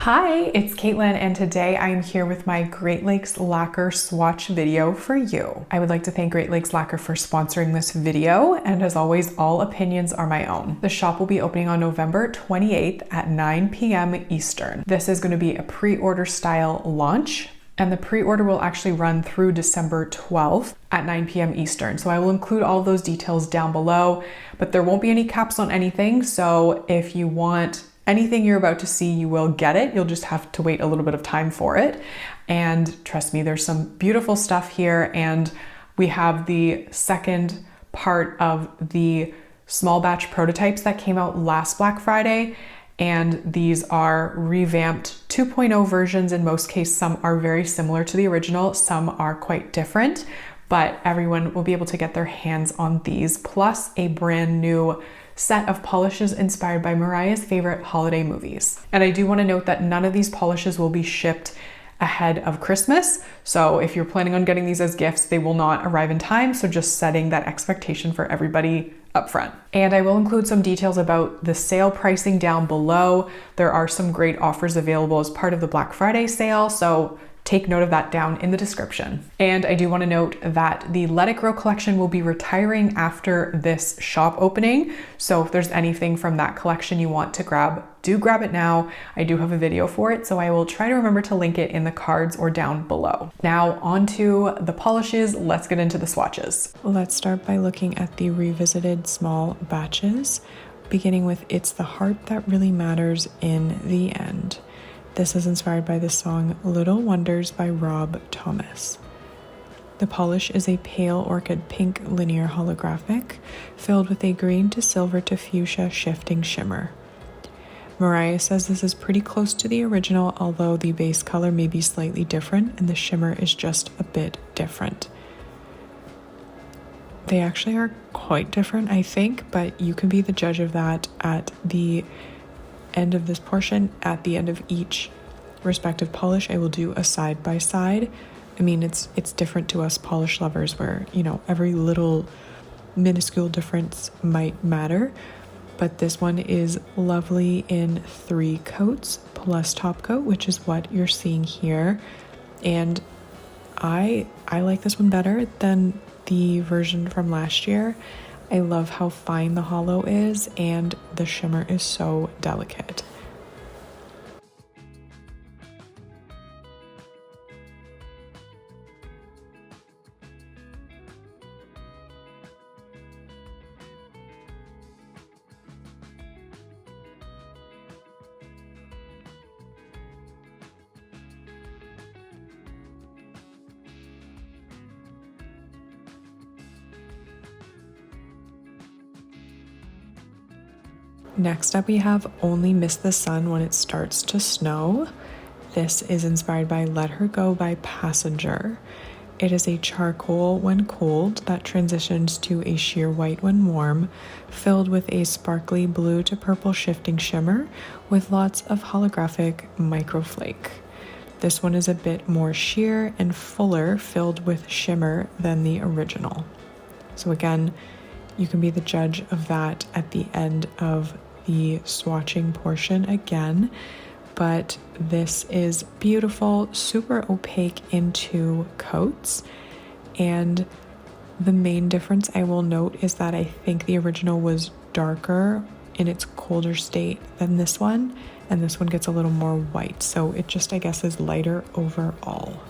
Hi, it's Caitlin, and today I am here with my Great Lakes Lacquer swatch video for you. I would like to thank Great Lakes Lacquer for sponsoring this video, and as always, all opinions are my own. The shop will be opening on November 28th at 9 p.m. Eastern. This is going to be a pre-order style launch, and the pre-order will actually run through December 12th at 9 p.m. Eastern. So I will include all of those details down below, but there won't be any caps on anything. So if you want anything you're about to see, you will get it. You'll just have to wait a little bit of time for it. And trust me, there's some beautiful stuff here. And we have the second part of the small batch prototypes that came out last Black Friday. And these are revamped 2.0 versions. In most cases, some are very similar to the original, some are quite different, but everyone will be able to get their hands on these, plus a brand new set of polishes inspired by Mariah's favorite holiday movies. And I do want to note that none of these polishes will be shipped ahead of Christmas. So if you're planning on getting these as gifts, they will not arrive in time. So just setting that expectation for everybody up front. And I will include some details about the sale pricing down below. There are some great offers available as part of the Black Friday sale. So take note of that down in the description. And I do want to note that the Let It Grow collection will be retiring after this shop opening. So if there's anything from that collection you want to grab, do grab it now. I do have a video for it, so I will try to remember to link it in the cards or down below. Now onto the polishes, let's get into the swatches. Let's start by looking at the revisited small batches, beginning with It's the Heart That Really Matters in the End. This is inspired by the song Little Wonders by Rob Thomas. The polish is a pale orchid pink linear holographic filled with a green to silver to fuchsia shifting shimmer. Mariah says this is pretty close to the original, although the base color may be slightly different and the shimmer is just a bit different. They actually are quite different, I think, but you can be the judge of that at the end of this portion. At the end of each respective polish, I will do a side by side. I mean, it's different to us polish lovers where, you know, every little minuscule difference might matter, but this one is lovely in 3 coats plus top coat, which is what you're seeing here. And I like this one better than the version from last year. I love how fine the hollow is, and the shimmer is so delicate. Next up, we have Only Miss the Sun When It Starts to Snow. This is inspired by Let Her Go by Passenger. It is a charcoal when cold that transitions to a sheer white when warm, filled with a sparkly blue to purple shifting shimmer with lots of holographic microflake. This one is a bit more sheer and fuller, filled with shimmer than the original. So again, you can be the judge of that at the end of the swatching portion again, but this is beautiful, super opaque in 2 coats. And the main difference I will note is that I think the original was darker in its colder state than this one, and this one gets a little more white, so it just, I guess, is lighter overall.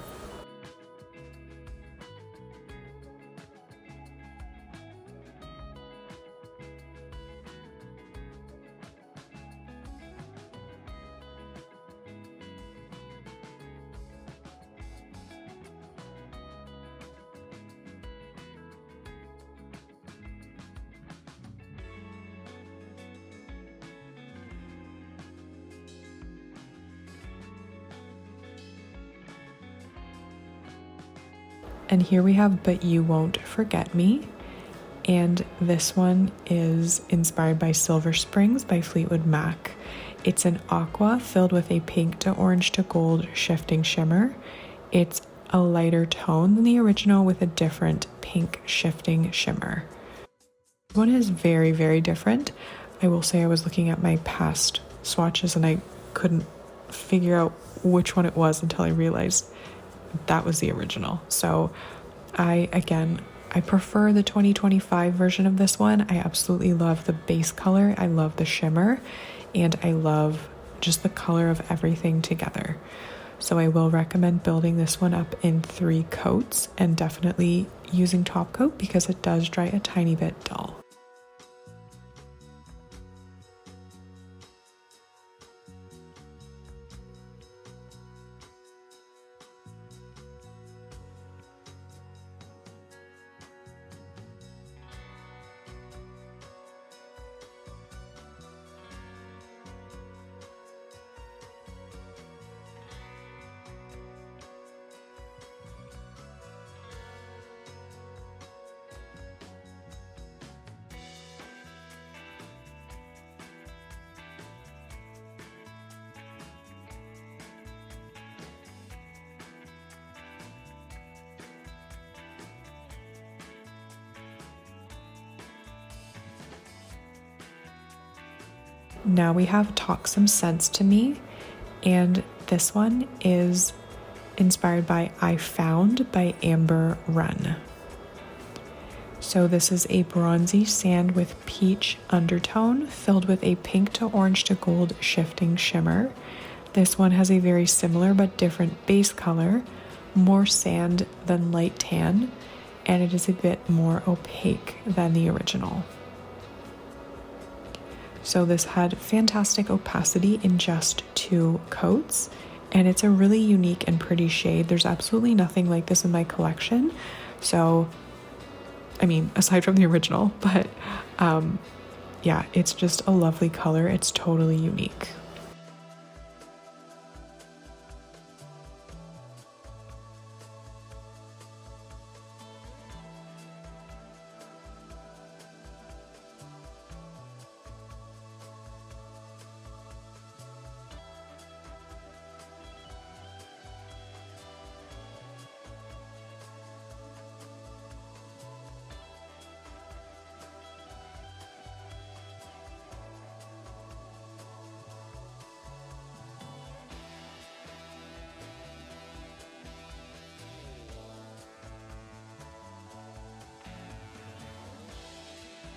And here we have But You Won't Forget Me. And this one is inspired by Silver Springs by Fleetwood Mac. It's an aqua filled with a pink to orange to gold shifting shimmer. It's a lighter tone than the original with a different pink shifting shimmer. This one is very, very different. I will say I was looking at my past swatches and I couldn't figure out which one it was until I realized that was the original. So I prefer the 2025 version of this one. I absolutely love the base color. I love the shimmer, and I love just the color of everything together. So I will recommend building this one up in 3 coats, and definitely using top coat because it does dry a tiny bit dull. Now we have Talk Some Sense to Me, and this one is inspired by I Found by Amber Run. So this is a bronzy sand with peach undertone filled with a pink to orange to gold shifting shimmer. This one has a very similar but different base color, more sand than light tan, and it is a bit more opaque than the original. So this had fantastic opacity in just 2 coats, and it's a really unique and pretty shade. There's absolutely nothing like this in my collection. So, I mean, aside from the original, but yeah, it's just a lovely color. It's totally unique.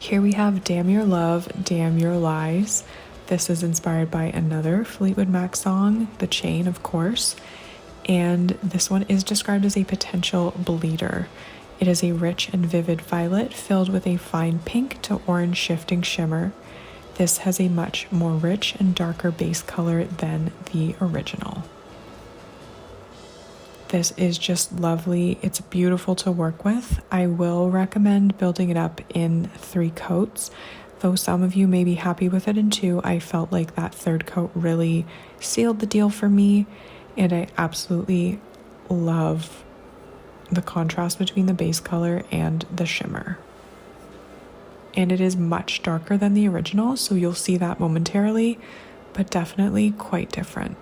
Here we have Damn Your Love, Damn Your Lies. This is inspired by another Fleetwood Mac song, The Chain, of course. And this one is described as a potential bleeder. It is a rich and vivid violet filled with a fine pink to orange shifting shimmer. This has a much more rich and darker base color than the original. This is just lovely. It's beautiful to work with. I will recommend building it up in 3 coats. Though some of you may be happy with it in 2, I felt like that 3rd coat really sealed the deal for me, and I absolutely love the contrast between the base color and the shimmer. And it is much darker than the original, so you'll see that momentarily, but definitely quite different.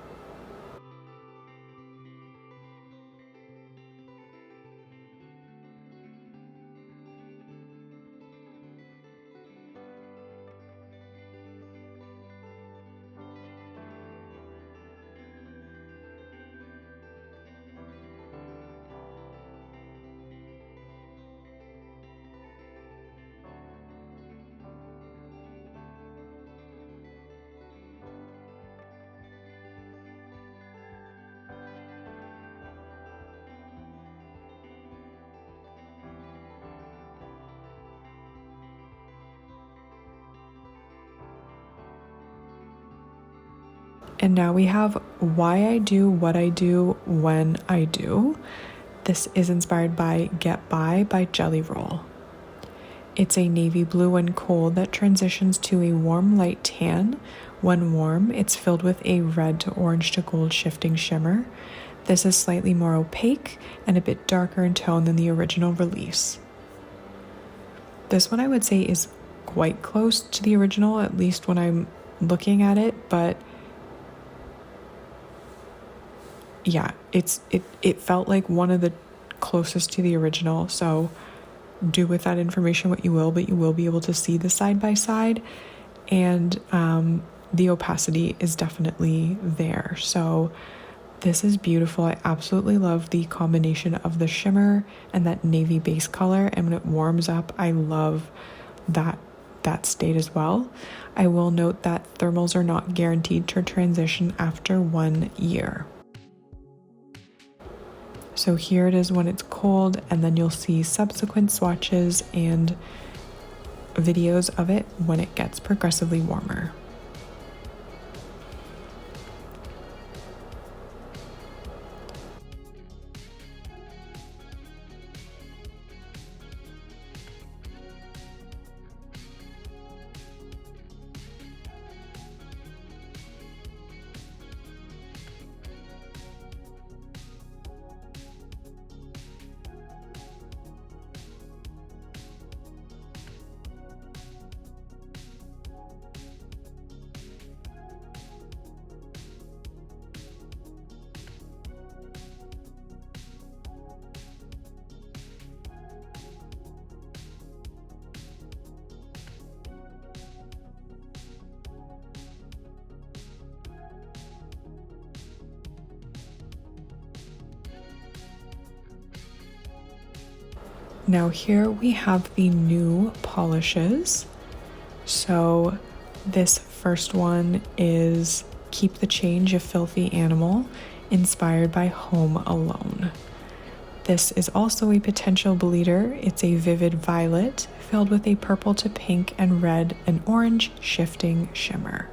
And now we have Why I Do What I Do When I Do. This is inspired by Get by Jelly Roll. It's a navy blue when cold that transitions to a warm light tan. When warm, it's filled with a red to orange to gold shifting shimmer. This is slightly more opaque and a bit darker in tone than the original release. This one I would say is quite close to the original, at least when I'm looking at it, but yeah, it felt like one of the closest to the original, so do with that information what you will, but you will be able to see the side by side. And the opacity is definitely there. So this is beautiful. I absolutely love the combination of the shimmer and that navy base color, and when it warms up, I love that state as well. I will note that thermals are not guaranteed to transition after 1 year. So here it is when it's cold, and then you'll see subsequent swatches and videos of it when it gets progressively warmer. Now here we have the new polishes. So this first one is Keep the Change, a Filthy Animal, inspired by Home Alone. This is also a potential bleeder. It's a vivid violet filled with a purple to pink and red and orange shifting shimmer.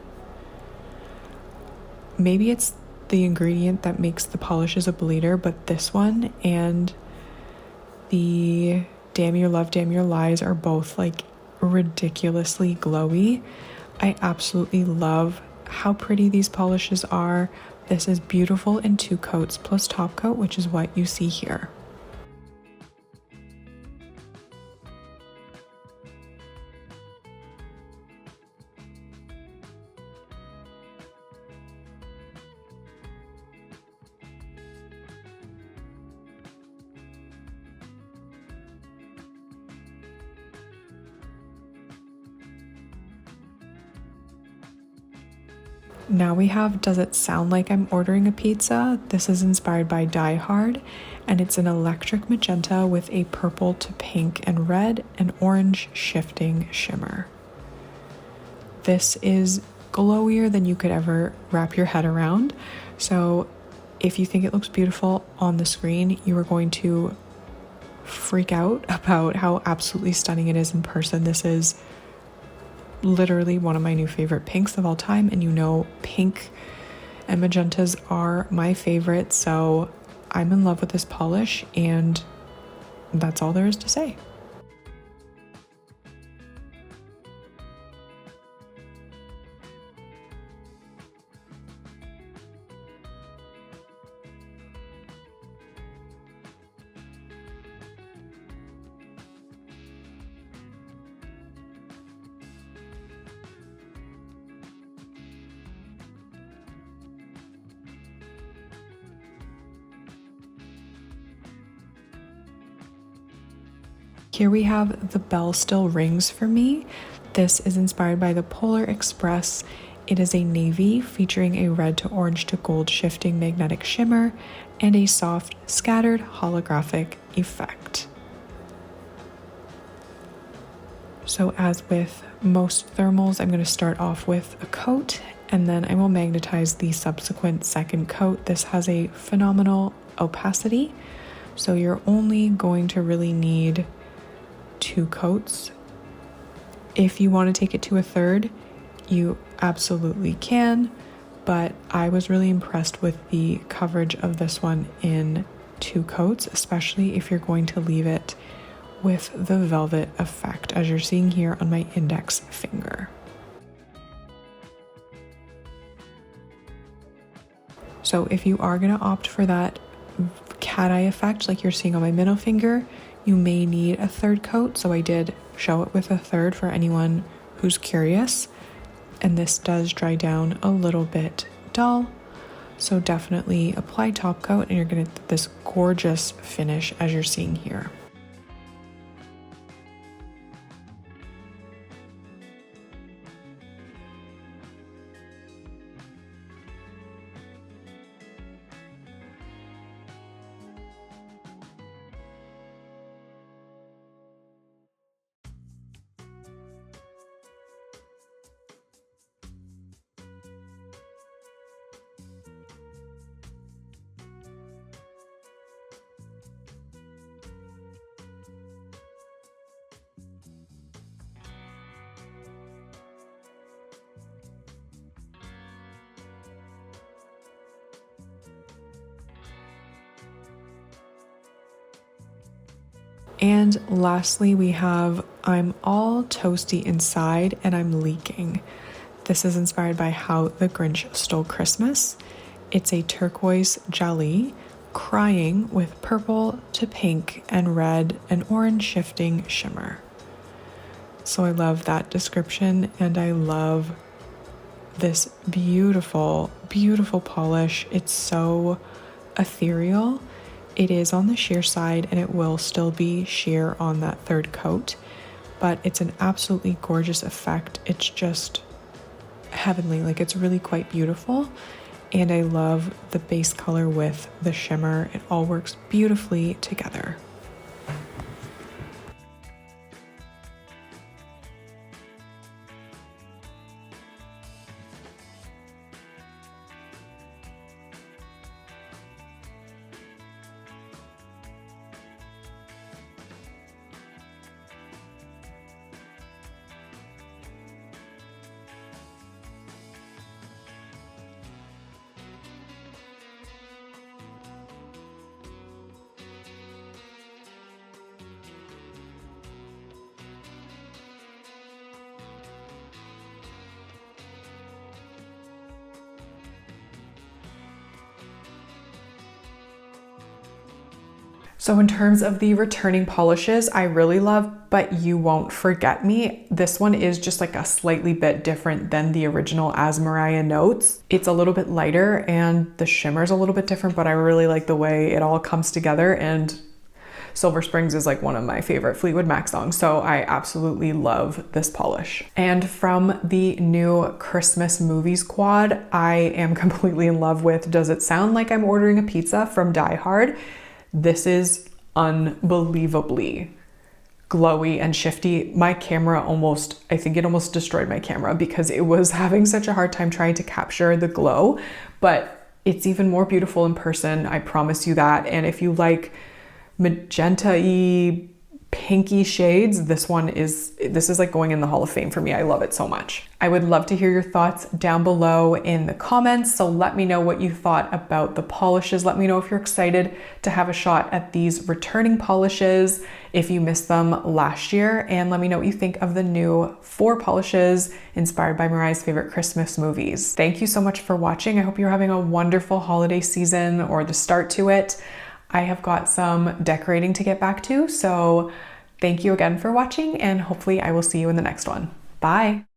Maybe it's the ingredient that makes the polishes a bleeder, but this one and the Damn Your Love, Damn Your Lies are both like ridiculously glowy. I absolutely love how pretty these polishes are. This is beautiful in 2 coats plus top coat, which is what you see here. Now we have Does It Sound Like I'm Ordering a Pizza? This is inspired by Die Hard, and it's an electric magenta with a purple to pink and red and orange shifting shimmer. This is glowier than you could ever wrap your head around. So if you think it looks beautiful on the screen, you are going to freak out about how absolutely stunning it is in person. This is literally one of my new favorite pinks of all time, and you know pink and magentas are my favorite, so I'm in love with this polish, and that's all there is to say. Here we have The Bell Still Rings for Me. This is inspired by the Polar Express. It is a navy featuring a red to orange to gold shifting magnetic shimmer and a soft scattered holographic effect. So as with most thermals, I'm going to start off with a coat, and then I will magnetize the subsequent second coat. This has a phenomenal opacity, so you're only going to really need 2 coats. If you want to take it to a third, you absolutely can, but I was really impressed with the coverage of this one in 2 coats, especially if you're going to leave it with the velvet effect, as you're seeing here on my index finger. So if you are going to opt for that cat eye effect like you're seeing on my middle finger, you may need a 3rd coat, so I did show it with a 3rd for anyone who's curious. And this does dry down a little bit dull, so definitely apply top coat and you're gonna get this gorgeous finish as you're seeing here. And lastly, we have I'm all toasty inside and I'm leaking. This is inspired by How the Grinch Stole Christmas. It's a turquoise jelly crying with purple to pink and red and orange shifting shimmer. So I love that description, and I love this beautiful, beautiful polish. It's so ethereal. It is on the sheer side and it will still be sheer on that third coat, but it's an absolutely gorgeous effect. It's just heavenly. Like, it's really quite beautiful. And I love the base color with the shimmer. It all works beautifully together. So in terms of the returning polishes, I really love But You Won't Forget Me. This one is just like a slightly bit different than the original As Mariah Notes. It's a little bit lighter and the shimmer's a little bit different, but I really like the way it all comes together. And Silver Springs is like one of my favorite Fleetwood Mac songs, so I absolutely love this polish. And from the new Christmas Movies quad, I am completely in love with Does It Sound Like I'm Ordering a Pizza from Die Hard. This is unbelievably glowy and shifty. My camera I think it almost destroyed my camera because it was having such a hard time trying to capture the glow, but it's even more beautiful in person, I promise you that. And if you like magenta-y, pinky shades, this is like going in the Hall of Fame for me. I love it so much. I would love to hear your thoughts down below in the comments. So let me know what you thought about the polishes. Let me know if you're excited to have a shot at these returning polishes, if you missed them last year, and let me know what you think of the new 4 polishes inspired by Mariah's favorite Christmas movies. Thank you so much for watching. I hope you're having a wonderful holiday season, or the start to it. I have got some decorating to get back to, so thank you again for watching, and hopefully I will see you in the next one. Bye.